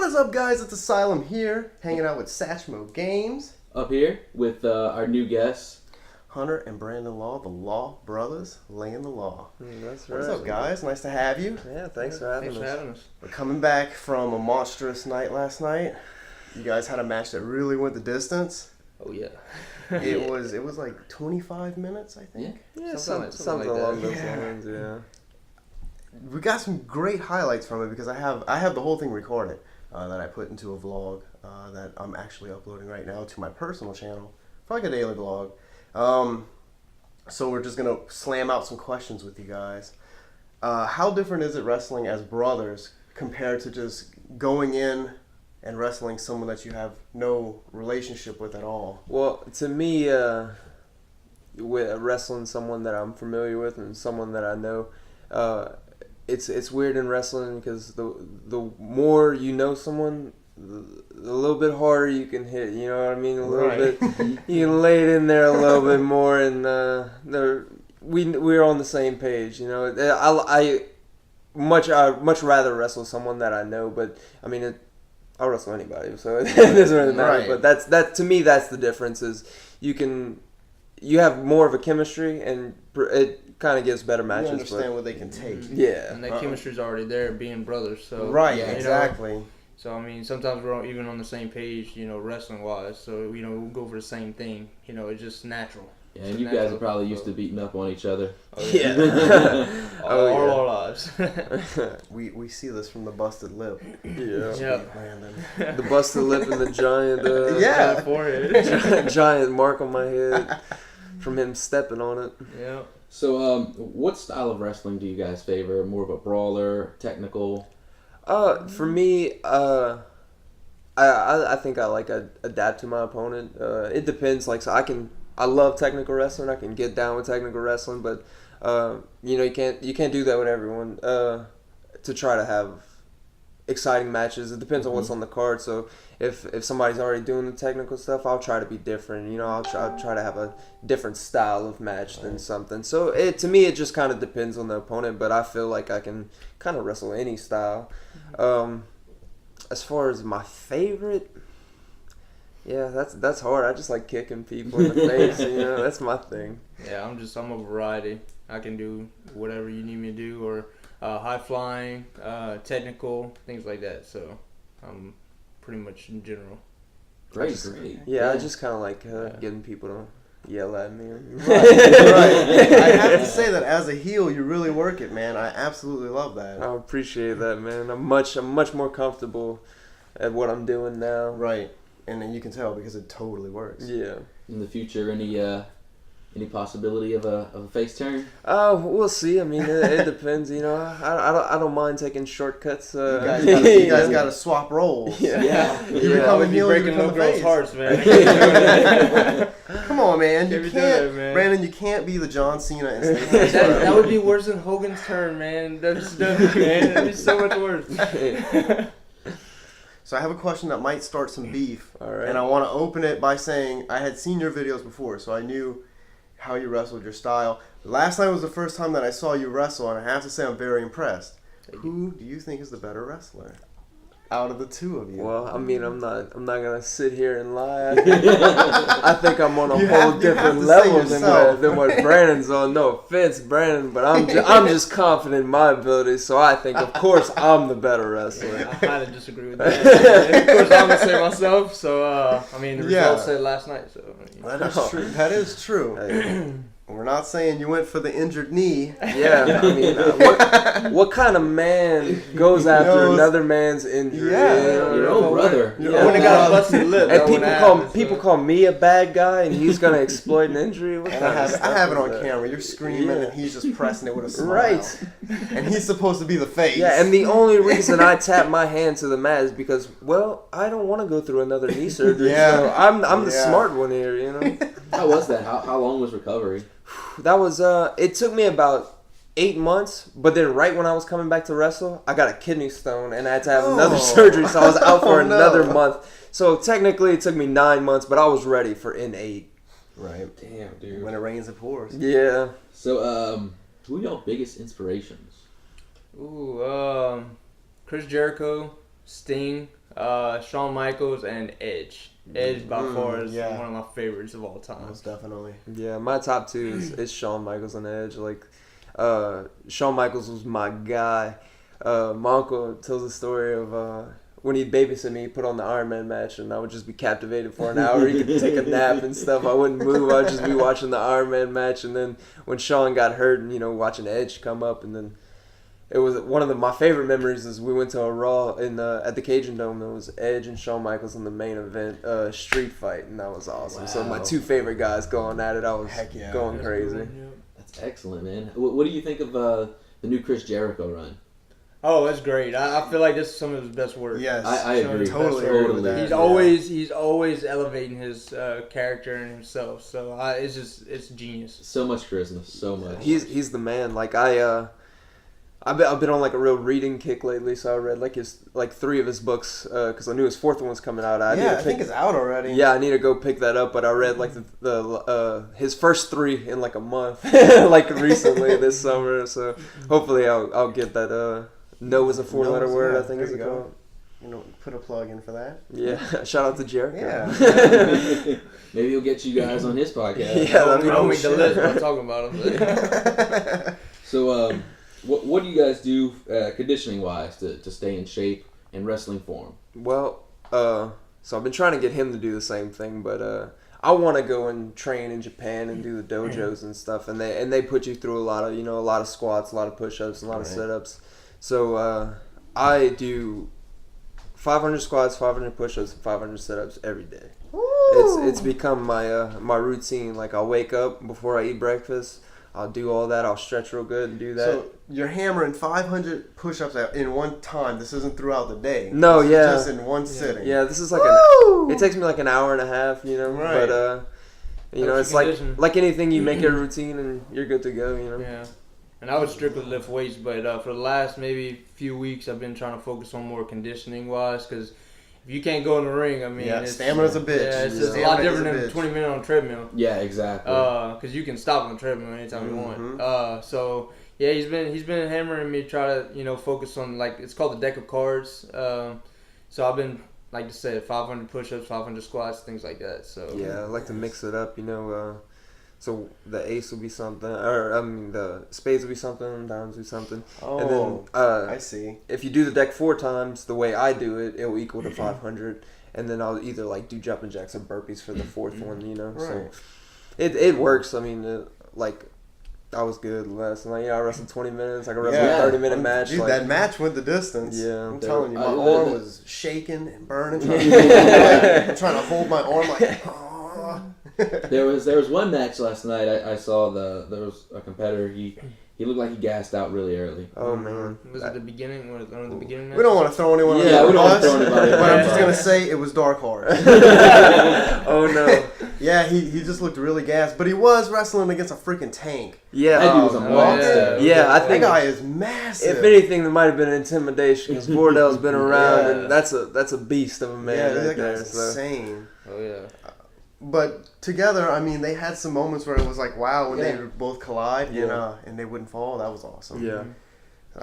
What is up, guys? It's Asylum here, hanging out with Satchmo Games. Up here with our new guests. Hunter and Brandon Law, the Law Brothers, laying the law. That's right. What's up, guys? Nice to have you. Yeah, thanks for having us. We're coming back from a monstrous night last night. You guys had a match that really went the distance. Oh yeah. It was like 25 minutes, I think. Yeah, something along those lines. Yeah. We got some great highlights from it because I have the whole thing recorded that I put into a vlog that I'm actually uploading right now to my personal channel for like a daily vlog. So we're just gonna slam out some questions with you guys. How different is it wrestling as brothers compared to just going in and wrestling someone that you have no relationship with at all? Well, to me, with wrestling someone that I'm familiar with and someone that I know, it's weird in wrestling because the more you know someone, a little bit harder you can hit. You know what I mean? A little bit. You can lay it in there a little bit more, and we're on the same page. You know, I much rather wrestle someone that I know, but I mean I'll wrestle anybody, so it doesn't really matter. Right. But that to me, that's the difference. Is you have more of a chemistry, and it kind of gives better matches. You understand what they can take. Yeah, and that chemistry's already there, being brothers. So right, yeah, exactly. You know, so I mean, sometimes we're even on the same page, you know, wrestling wise. So you know, we'll go for the same thing. You know, it's just natural. Yeah, and you guys are probably used to beating up on each other. Oh, yeah. All our lives. We see this from the busted lip. Yeah. Brandon. The busted lip and the giant Yeah. forehead. giant mark on my head from him stepping on it. Yeah. So, what style of wrestling do you guys favor? More of a brawler, technical? For me, I think I like adapt to my opponent. It depends. Like, so I love technical wrestling. I can get down with technical wrestling, but you know, you can't do that with everyone. To try to have exciting matches, it depends on what's on the card. So if somebody's already doing the technical stuff, I'll try to be different. You know, I'll try to have a different style of match than something. So to me, it just kind of depends on the opponent. But I feel like I can kind of wrestle any style. As far as my favorite. Yeah, that's hard. I just like kicking people in the face, you know, that's my thing. Yeah, I'm a variety. I can do whatever you need me to do, or high flying, technical, things like that. So I'm pretty much in general. Great. Yeah, I just kind of like getting people to yell at me. Right. I have to say that as a heel, you really work it, man. I absolutely love that. I appreciate that, man. I'm much more comfortable at what I'm doing now. Right. And then you can tell because it totally works. Yeah. In the future, any possibility of a face turn? We'll see. I mean, it depends. You know, I don't mind taking shortcuts. You guys got to swap roles. Yeah. You become a heel, breaking you become no a girls' face. hearts, man. Come on, man. You Can't can't, be doing that, man. Brandon. You can't be the John Cena and stay that would be worse than Hogan's turn, man. WCW, man. That'd be so much worse. So I have a question that might start some beef. All right. And I want to open it by saying I had seen your videos before, so I knew how you wrestled, your style. Last night was the first time that I saw you wrestle, and I have to say I'm very impressed. Who do you think is the better wrestler out of the two of you? Well, I mean, I'm not gonna sit here and lie. I think I'm on a whole different level than what Brandon's on. No offense, Brandon, but I'm just confident in my abilities, so I think, of course, I'm the better wrestler. I highly disagree with that. Of course, I'm gonna say myself. So I mean, the results said last night. So That is true. That is true. Hey. We're not saying you went for the injured knee. Yeah, I mean, what kind of man goes after another man's injury? Yeah. Your own brother. when it got a busted lip, And people call me a bad guy, and he's gonna exploit an injury. What And kind of I stuff have it is on that? camera. You're screaming, and he's just pressing it with a smile. Right. And he's supposed to be the face. Yeah, and the only reason I tap my hand to the mat is because, well, I don't want to go through another knee surgery. Yeah. So I'm the smart one here, you know. How was that? How long was recovery? That was it took me about 8 months, but then right when I was coming back to wrestle, I got a kidney stone and I had to have another surgery, so I was out for another month. So technically it took me 9 months, but I was ready for in 8. Right. Damn, dude. When it rains, it pours. Yeah. So, who are y'all biggest inspirations? Chris Jericho, Sting, Shawn Michaels and Edge. Edge by far is yeah. one of my favorites of all time. Most definitely. Yeah, my top two is Shawn Michaels and Edge. Like, Shawn Michaels was my guy. My uncle tells the story of when he'd babysit me, he'd put on the Iron Man match, and I would just be captivated for an hour. He could take a nap and stuff. I wouldn't move. I'd just be watching the Iron Man match, and then when Shawn got hurt, and watching Edge come up, and then it was one of my favorite memories is we went to a Raw at the Cajun Dome. It was Edge and Shawn Michaels in the main event street fight, and that was awesome. Wow. So my two favorite guys going at it, I was Heck yeah. going That's crazy. cool, yeah. That's excellent, man. What do you think of the new Chris Jericho run? Oh, that's great. I feel like this is some of his best work. Yes. I agree. Totally agree with that. He's always elevating his character and himself. So it's genius. So much charisma, so much. He's the man. Like I've been on like a real reading kick lately. So I read like three of his books because I knew his fourth one was coming out. I think it's out already. Yeah, I need to go pick that up. But I read like his first three in like a month, like recently this summer. So hopefully I'll get that. No is a four-letter word. yeah, I think there is you a go. Put a plug in for that. Yeah, shout out to Jericho. Yeah. Maybe he'll get you guys on his podcast. Yeah, that'd be Don't no make the shit. list. I'm talking about him. So, what do you guys do conditioning wise to stay in shape and wrestling form? Well, so I've been trying to get him to do the same thing, but I want to go and train in Japan and do the dojos and stuff, and they put you through a lot of squats, a lot of push-ups, a lot of sit-ups. So I do 500 squats, 500 push-ups, and 500 sit-ups every day. It's become my routine. Like I'll wake up before I eat breakfast. I'll do all that. I'll stretch real good and do that. So you're hammering 500 push-ups in one time. This isn't throughout the day. No, This is yeah. just in one sitting. Yeah, this is like it takes me like an hour and a half, Right. But That's it's condition. like anything, you make it a routine and you're good to go, Yeah. And I would strictly lift weights, but for the last maybe few weeks, I've been trying to focus on more conditioning wise, because if you can't go in the ring, I mean, stamina's a bitch. Yeah, it's Yeah. just a lot Stamina is different a than bitch. 20 minutes on a treadmill. Yeah, exactly. Because you can stop on the treadmill anytime you want. So yeah, he's been hammering me to try to focus on, like, it's called the deck of cards. So I've been, like I said, 500 push-ups, 500 squats, things like that. So Yeah, I like to mix it up, So the ace will be something, or the spades will be something, diamonds will be something. Oh, And then I see. if you do the deck 4 times, the way I do it, it will equal to 500. And then I'll either like do jumping jacks or burpees for the fourth one, So Right. it works. I mean, I was good last night. I wrestled 20 minutes. I could wrestle Yeah. a 30-minute match. Dude, that match went the distance. Yeah, I'm dude. telling you, my I- arm was shaking and burning. I'm trying to hold my arm like, oh. There was one match last night. I saw there was a competitor. He looked like he gassed out really early. Oh man, was it the beginning? One of the beginning? We don't want to throw anyone Yeah, under we the don't wanna bus, throw anybody but under I'm the just bus. gonna say it was dark horse. oh no, Yeah, he just looked really gassed, but he was wrestling against a freaking tank. yeah. That dude was a Oh, monster. Yeah, I That think guy is massive. if anything, there might have been intimidation because Bordell's been around, Yeah. and that's a beast of a man yeah, right that there. guy's So. insane. Oh yeah. But together, I mean, they had some moments where it was like, wow, when they Yeah. would both collide, Yeah. and they wouldn't fall. That was awesome. Yeah.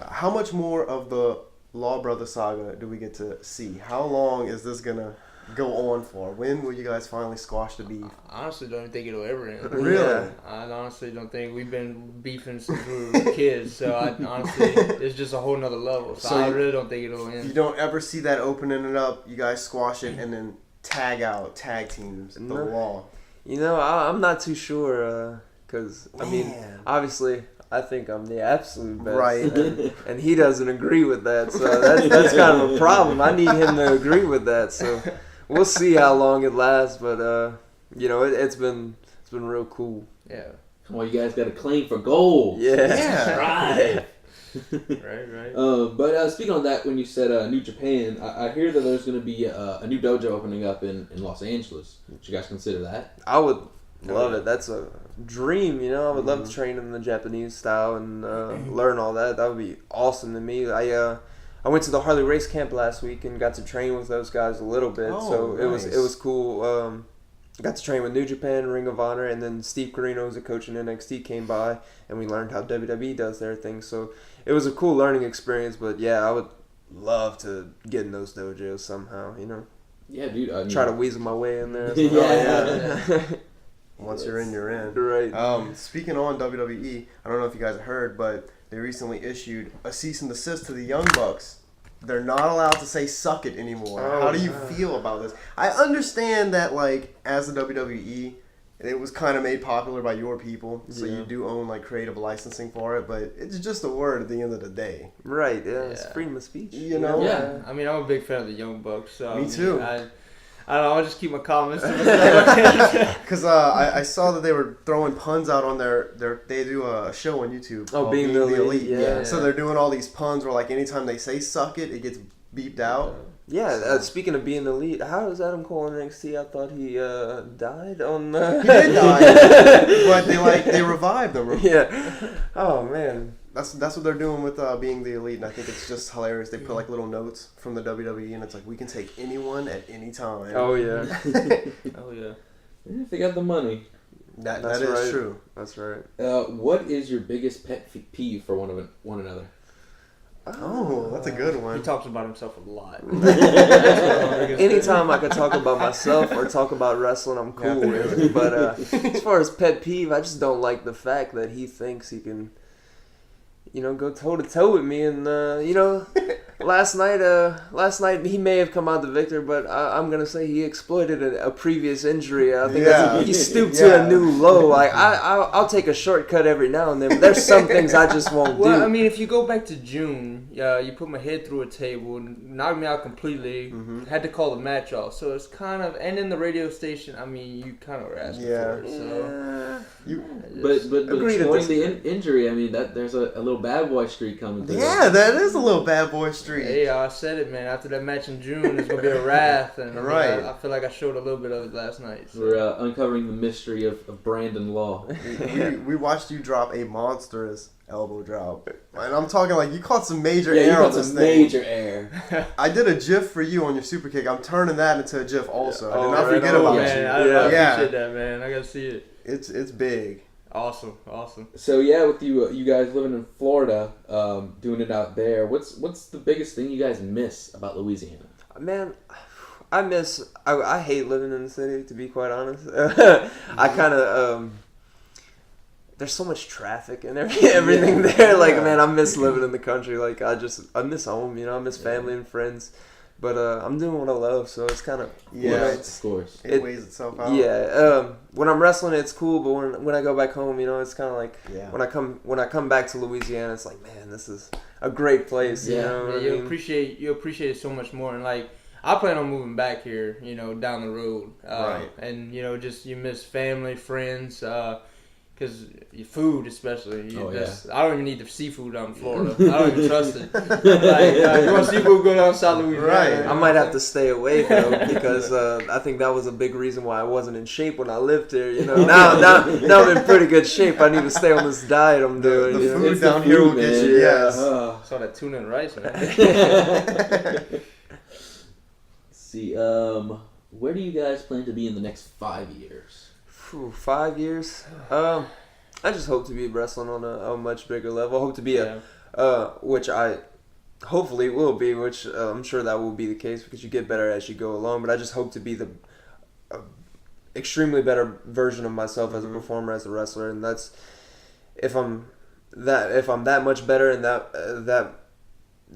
How much more of the Law Brother saga do we get to see? How long is this gonna go on for? When will you guys finally squash the beef? I honestly don't think it'll ever end. Really? Yeah. I honestly don't think we've been beefing since we were kids. So I honestly, it's just a whole nother level. So, So I you- really don't think it'll You end. don't ever see that opening it up. You guys squash it and then tag teams, the No. Law. I'm not too sure because I mean, Man. obviously, I think I'm the absolute best, Right. And he doesn't agree with that, so that's kind of a problem. I need him to agree with that, so we'll see how long it lasts. But it's been real cool. Yeah. Well, you guys got to claim for gold. Yeah. Right. Right. But speaking on that, when you said New Japan, I hear that there's going to be a new dojo opening up in Los Angeles. Would you guys consider that? I would love it. That's a dream, I would love to train in the Japanese style and learn all that. That would be awesome to me. I went to the Harley race camp last week and got to train with those guys a little bit. Oh, so nice. it was cool. Got to train with New Japan, Ring of Honor, and then Steve Corino, who's a coach in NXT, came by and we learned how WWE does their thing. So it was a cool learning experience. But yeah, I would love to get in those dojos somehow. Yeah, dude. I mean, Try to weasel my way in there. Yeah. Once you're in, you're in. Right. Speaking on WWE, I don't know if you guys heard, but they recently issued a cease and desist to the Young Bucks. They're not allowed to say "suck it" anymore. Oh, How do you feel about this? I understand that, like, as the WWE, it was kind of made popular by your people, so you do own, like, creative licensing for it, but it's just a word at the end of the day. Right. Yeah. It's Yeah. freedom of speech. You know? Yeah. I mean, I'm a big fan of the Young Bucks. So, Me too. I don't know. I'll just keep my comments to myself. Because I saw that they were throwing puns out on they do a show on YouTube. Oh, called Being the Elite, yeah. So they're doing all these puns where, like, anytime they say "suck it," it gets beeped out. Yeah, speaking of being elite, how is Adam Cole in NXT? I thought he died on. He did die, but they revived him. Yeah. Oh man. That's what they're doing with being the elite, and I think it's just hilarious. They put like little notes from the WWE, and it's like we can take anyone at any time. Oh yeah. Oh yeah. if they got the money. That That's is right. true. That's right. What is your biggest pet peeve for one another? Oh, that's a good He one. talks about himself a lot. Anytime I could talk about myself or talk about wrestling, I'm cool with it. But as far as pet peeve, I just don't like the fact that he thinks he can, go toe to toe with me. And last night he may have come out the victor, but I'm gonna say he exploited a previous injury. I think he stooped to a new low. Like I'll take a shortcut every now and then, but there's some things I just won't do. Well, I mean, if you go back to June, you put my head through a table and knocked me out completely. Had to call the match off. So it's kind of, and in the radio station, I mean, you kind of were asking for it. So. But Agree to exploiting the injury, I mean, that there's a little bad boy streak coming through. Yeah, that is a little bad boy streak. Hey, I said it, man. After that match in June, it's gonna be a wrath, and Right. I feel like I showed a little bit of it last night. So. We're uncovering the mystery of Brandon Law. We watched you drop a monstrous elbow drop, and I'm talking like you caught some major Yeah, you air got on this some thing. major air. I did a GIF for you on your super kick. I'm turning that into a GIF also. I did Oh, not right forget on. about man, you. I Yeah. appreciate that, man. I gotta see it. It's big. Awesome. So yeah, with you guys living in Florida, doing it out there, what's the biggest thing you guys miss about Louisiana? Man, I hate living in the city, to be quite honest. I kind of, there's so much traffic and everything there. Like, man, I miss living in the country. Like, I miss home, I miss family and friends. But I'm doing what I love, so it's kind of... Of course. It weighs itself out. Yeah, when I'm wrestling, it's cool, but when I go back home, it's kind of like... Yeah. When I come back to Louisiana, it's like, man, this is a great place, you know what I mean? You appreciate it so much more, and like I plan on moving back here, down the road, Right. And just you miss family, friends, because your food especially. I don't even need the seafood down in Florida. I don't even trust it. Like, you want seafood, go down South Louisiana. Right. I might have to stay away though because I think that was a big reason why I wasn't in shape when I lived here. Now I'm in pretty good shape. I need to stay on this diet I'm doing. The food It's down the here will food, get man. you. Yes. Saw that tuna and rice, man. Let's see, where do you guys plan to be in the next 5 years? 5 years. I just hope to be wrestling on a much bigger level. I hope to be which I hopefully will be, which I'm sure that will be the case because you get better as you go along. But I just hope to be the extremely better version of myself as a performer, as a wrestler, and that's if I'm that much better, and that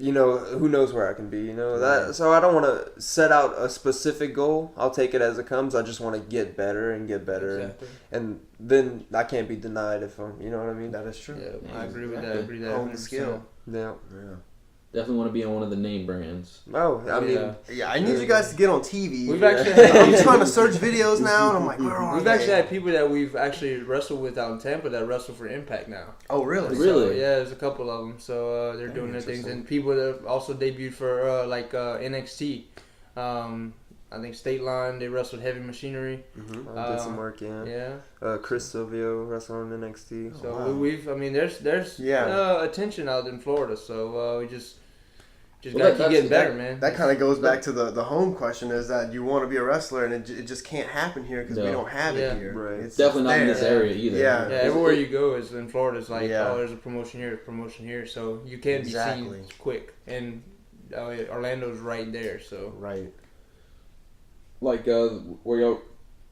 who knows where I can be, that. So I don't want to set out a specific goal. I'll take it as it comes. I just want to get better and get better, Exactly. and then I can't be denied if I'm, you know what I mean? That is true. Yeah, I agree with that. I agree with that. Hone the 100%. skill. Yeah. Yeah. Definitely want to be on one of the name brands. Oh, I mean, Yeah, I need you guys to get on TV. We've actually had I'm trying to search videos now, and I'm like, where are We've they? actually had people that we've actually wrestled with out in Tampa that wrestle for Impact now. Oh, really? Really? So, yeah, there's a couple of them. So they're doing their things, and people that also debuted for NXT. I think State Line, they wrestled Heavy Machinery. I did some work, yeah. Yeah. Chris Silvio wrestling on NXT. So wow. there's Yeah. attention out in Florida. So we just Well, gotta keep that's- getting better, man. That kind of goes back to the home question is that you want to be a wrestler, and it just can't happen here because we No. don't have Yeah. it here. Right. It's Definitely not in there. this area either. Yeah. Yeah, everywhere you go is in Florida. It's like, Yeah. there's a promotion here, so you can be Exactly. seen quick. And Orlando's right there. So Right. Like where you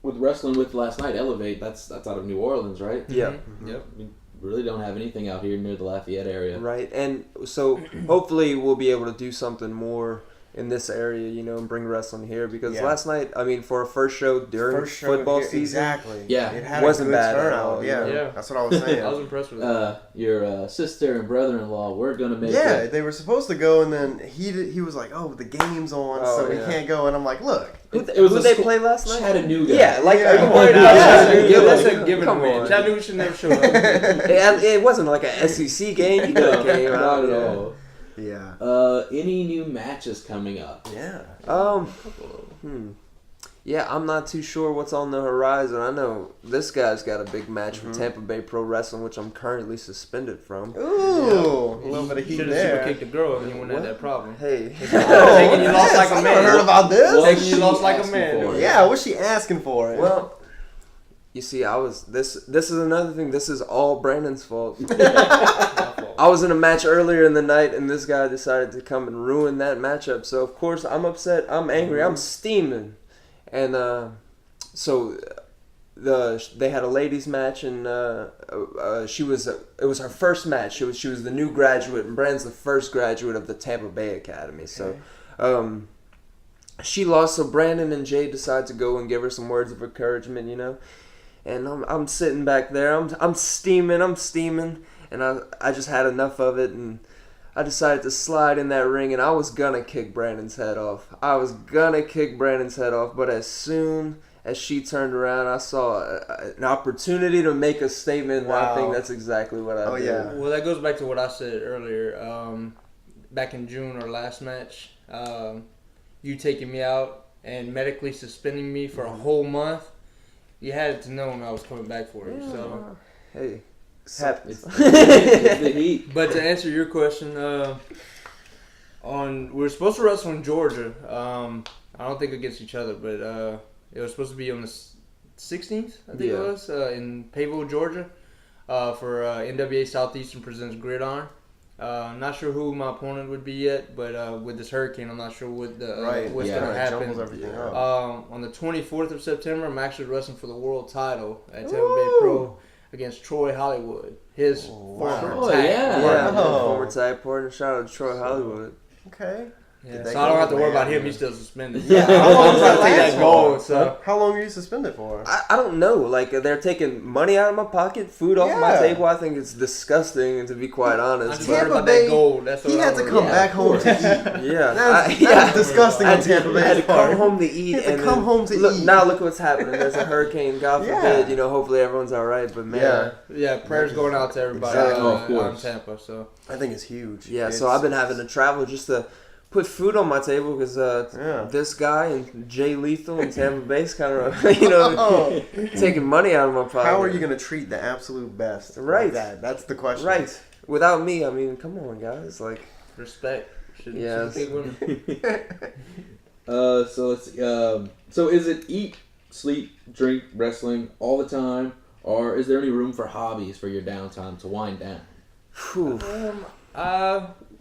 with wrestling with last night, Elevate. That's out of New Orleans, right? Yeah. Yep. We really don't have anything out here near the Lafayette area. Right, and so hopefully we'll be able to do something more in this area, you know, and bring wrestling here because Yeah. last night, I mean, for a first show during First show football here- season, Exactly. Yeah. It had Wasn't a good bad at turnout. all, you Yeah. know? Yeah. That's what I was saying. I was impressed with that. Your sister and brother-in-law were gonna make Yeah, it. they were supposed to go, and then he was like, "Oh, the game's on, Oh, so we yeah. can't go." And I'm like, "Look, who, It was who a they school- play last night? Chattanooga. Yeah, like Yeah. come Come on, on, that's a Come given win. on. Chattanooga should never show up. It wasn't like a SEC game. You could have came Not out. at yeah. all. yeah, Any new matches coming up? yeah." Yeah, I'm not too sure what's on the horizon. I know this guy's got a big match for Tampa Bay Pro Wrestling, which I'm currently suspended from. Ooh, a little bit of heat Should have super there. kicked the girl and you wouldn't have that problem. Hey, Taking you lost like a I man. never heard about this. What Taking was you she lost like a asking man. for? Yeah, what's she asking for? It? well, you see, this is another thing. This is all Brandon's fault. I was in a match earlier in the night, and this guy decided to come and ruin that matchup. So of course I'm upset. I'm angry. I'm steaming, and so they had a ladies match, and it was her first match. She was the new graduate, and Brandon's the first graduate of the Tampa Bay Academy. So she lost. So Brandon and Jay decided to go and give her some words of encouragement, you know. And I'm sitting back there. I'm steaming. And I just had enough of it, and I decided to slide in that ring, and I was gonna kick Brandon's head off. But as soon as she turned around, I saw an opportunity to make a statement, and I Wow. think that's exactly what I did. yeah. Well, that goes back to what I said earlier. Back in June, our last match, you taking me out and medically suspending me for a whole month. You had to know when I was coming back for you. So, Hey, So- happens. It's the heat. but to answer your question, we were supposed to wrestle in Georgia. I don't think against each other, but it was supposed to be on the 16th. I think it Yeah. was in Payville, Georgia, for NWA Southeastern presents Gridiron. Not sure who my opponent would be yet, but with this hurricane, I'm not sure what's Yeah, going to it happen. jumbles everything up. On the 24th of September, I'm actually wrestling for the world title at Tampa Bay Pro against Troy Hollywood. His wow. former Oh, tag yeah. partner. Wow. Former tag partner. Shout out to Troy Hollywood. Okay. Yeah, Did so they I don't go have to worry man? about him. He's still suspended. Yeah, I'm how long trying does to that take last that gold. for? So How long are you suspended for? I don't know. Like, they're taking money out of my pocket, food off my Yeah. table. I think it's disgusting, and to be quite I'm honest. just but- worried Tampa about Bay, that gold. That's what He had to I'm come worried back home to eat. Yeah, That's disgusting I on had Tampa to, I had to Bay's come part. home to eat. He had to and come then- home to look, eat. Now look what's happening. There's a hurricane. God Yeah. forbid. You know, hopefully everyone's all right. But man, Yeah. Yeah, prayers going out to everybody Exactly. Oh, of on course. Tampa. So I think it's huge. yeah. It's, So I've been having to travel just to put food on my table because Yeah. this guy and Jay Lethal and Tampa Bay's kind of you know taking money out of my pocket. How are you gonna treat the absolute best? like Right. that? That's the question. Right. Without me, I mean, come on, guys. Like, respect. Shouldn't Yes. take women. So let's see. So is it eat, sleep, drink, wrestling all the time, or is there any room for hobbies for your downtime to wind down? whew.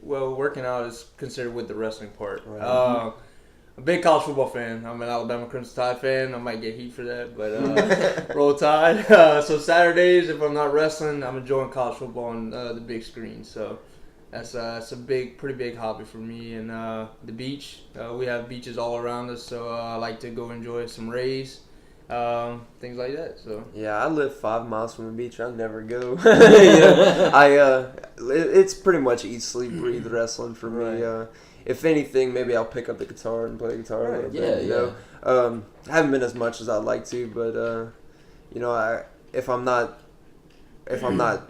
Well, working out is considered with the wrestling part. Right. I'm a big college football fan. I'm an Alabama Crimson Tide fan. I might get heat for that, but roll Tide. So Saturdays, if I'm not wrestling, I'm enjoying college football on the big screen. So that's a pretty big hobby for me. And the beach, we have beaches all around us, so I like to go enjoy some rays, things like that. So Yeah, I live 5 miles from the beach. I never go. You know, it's pretty much eat, sleep, breathe wrestling for me. Right. If anything, maybe I'll pick up the guitar and play guitar a little bit. Yeah, you know, I haven't been as much as I'd like to, but you know, if I'm not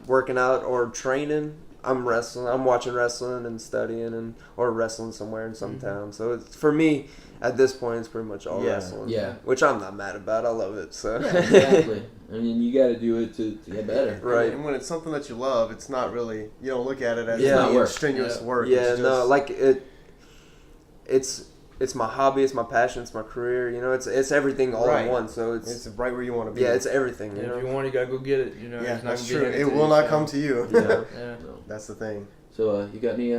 working out or training, I'm wrestling. I'm watching wrestling and studying or wrestling somewhere in some town. So it's, for me, at this point, it's pretty much all Yeah. wrestling. Yeah. Which I'm not mad about. I love it. So Yeah, exactly. I mean, you got to do it to get better. Right. And when it's something that you love, it's not really, you don't look at it as Yeah. being Work. strenuous Yeah. work. Yeah, It's no, just- like it's my hobby, it's my passion, it's my career. You know, it's everything all Right. in one. So it's right where you want to be. yeah, it's everything. You and know, if you want, you gotta go get it. You know, yeah, it's not that's gonna be true. handed It to will you, not so. come to you. yeah. Yeah. No. That's the thing. So you got any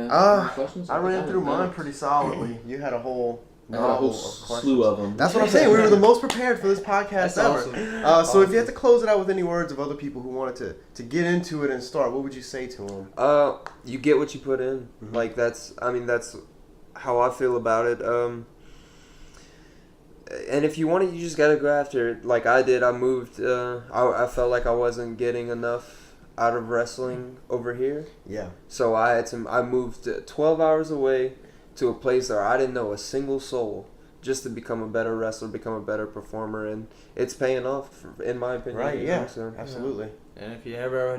questions? I ran through mine pretty solidly. You had a whole novel of questions. Slew of them. That's what I'm saying. We were the most prepared for this podcast That's ever. awesome. So if you had to close it out with any words of other people who wanted to get into it and start, what would you say to them? You get what you put in. Mhm. Like that's how I feel about it. And if you want it, you just gotta go after it. Like I did. I moved. I felt like I wasn't getting enough out of wrestling over here. Yeah. So I moved 12 hours away to a place where I didn't know a single soul, just to become a better wrestler, become a better performer, and it's paying off, in my opinion. Right. you Yeah. know, so, Absolutely. And if you ever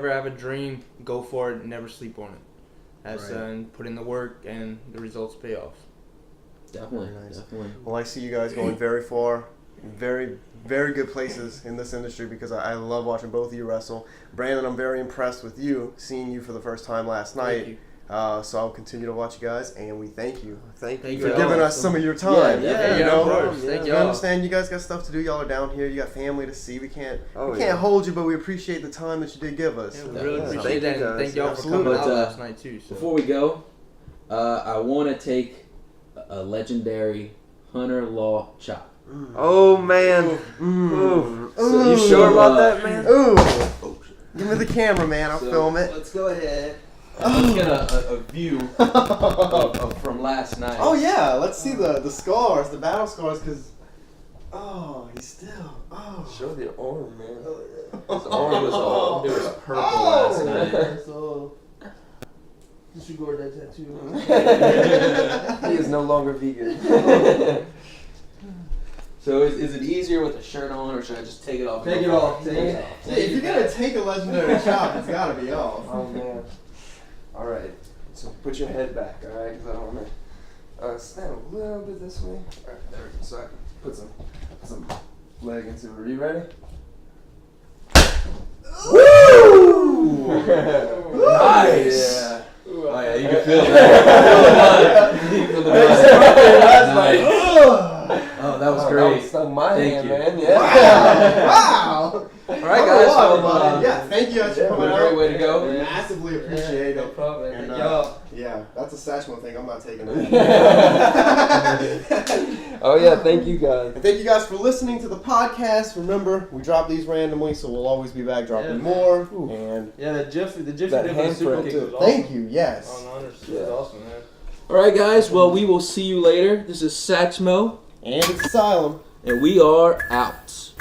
have a dream, go for it. And never sleep on it. And put in the work, and the results pay off. Definitely. Very nice. Definitely. Well, I see you guys going very far, very, very good places in this industry because I love watching both of you wrestle. Brandon, I'm very impressed with you, seeing you for the first time last Thank night. you. So I'll continue to watch you guys, and we thank you Thank Thank you for you. giving us some of your time. Yeah, you know, of course. Yeah. Thank you y'all. understand you guys got stuff to do. Y'all are down here. You got family to see. We can't yeah. hold you, but we appreciate the time that you did give us. Yeah, we really Yeah. appreciate Thank that. you And guys. thank y'all Absolutely. for coming out But, last night too. So. Before we go, I want to take a legendary Hunter Law chop. Oh man. Mm. So You sure about that, man? Ooh. Give me the camera, man. I'll So, film it. Let's go ahead. Let's get a view of from last night. Oh yeah, let's see the scars, the battle scars, because he's still Show the arm, man. His arm was purple last night. So disregard that tattoo. He is no longer vegan. So is it easier with a shirt on, or should I just take it off? Take it off. Take it off. Hey, if you're gonna take a legendary chop, it's gotta be off. Oh man. All right. So put your head back, all right? Because I don't want to stand a little bit this way. All right, there we go. So I can put some leg into it. Are you ready? Woo! Nice. Yeah. Oh yeah, you can feel that. You can feel the blood. Oh, that was great. That stung my Thank hand, you. man. Yeah. Wow! All right, guys. So, everybody. Yeah, thank you guys for coming what a out. great way to go. We massively appreciate No it. problem. And, Thank y'all. yeah, that's a Satchmo thing. I'm not taking it. Oh yeah, thank you guys. And thank you guys for listening to the podcast. Remember, we drop these randomly, so we'll always be back dropping more. And Yeah, the Jiffy That did with the hand super print, kick too. was awesome. thank you. Yes. On honors, Yeah. it was awesome, man. All right, guys. Well, we will see you later. This is Satchmo, And it's Asylum. and we are out.